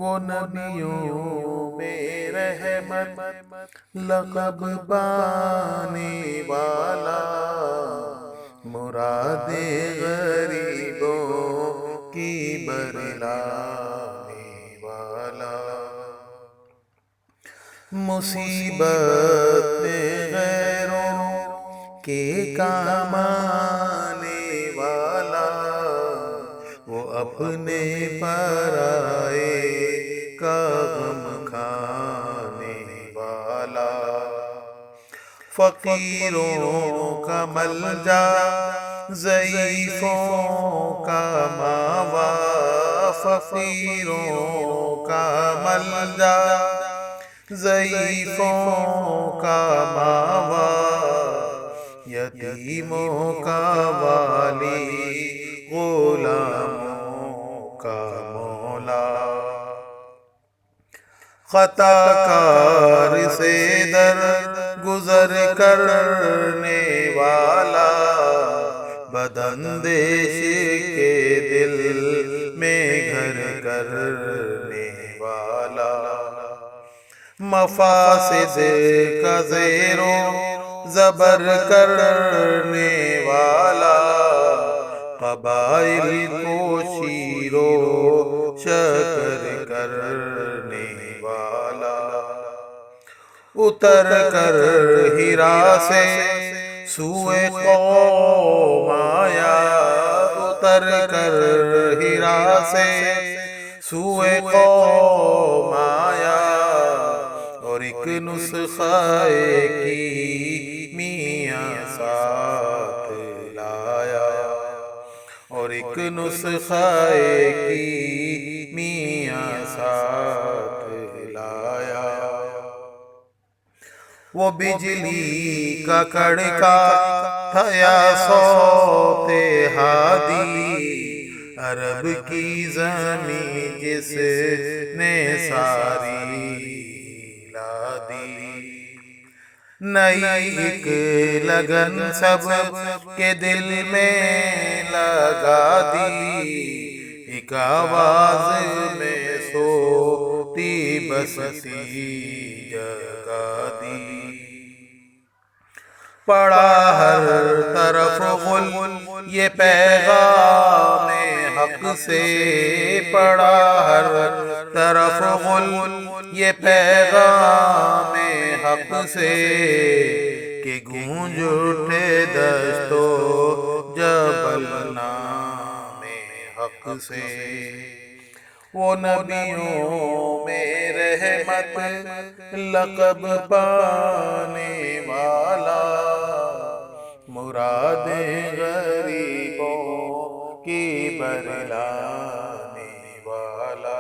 وہ نبیوں میں رحمت لقب پانے والا، مراد غریبوں کی برلانے والا، مصیبت میں غیروں کے کام آنے والا، وہ اپنے پرائے کا غم کھانے والا، فقیروں کا ملجا ضعیفوں کا ماوا، فقیروں کا ملجا ضعیفوں کا ماوا، یتیموں کا والی غلاموں کا مولا، خطا کار سے در گزر کرنے والا، بداندیش کے دل میں گھر کرنے والا، مفاسد کا زیر و زبر کرنے والا، قبائل کو شیر و شکر کرنے والا، اتر کر ہرا سے سوئے قوم آیا، اتر کر ہرا سے سوئے قوم آیا، اور ایک نسخہ کیمیاں ساتھ لایا، اور ایک نسخہ کیمیاں ساتھ لایا، وہ بجلی کا کڑکا تھا یا صوت ہادی، عرب کی زمین جس نے ساری لا دی، نئی ایک لگن سب کے دل میں لگا دی، ایک آواز میں سوتی بستی جگا دی، پڑا ہر طرف غل یہ پیغام حق سے، پڑا ہر طرف غل یہ پیغام حق سے، کہ گونج اٹھے دشت و جبل نام حق سے، وہ نبیوں میں رحمت لقب پانے والا، مراد غریبوں کی برلانے والا۔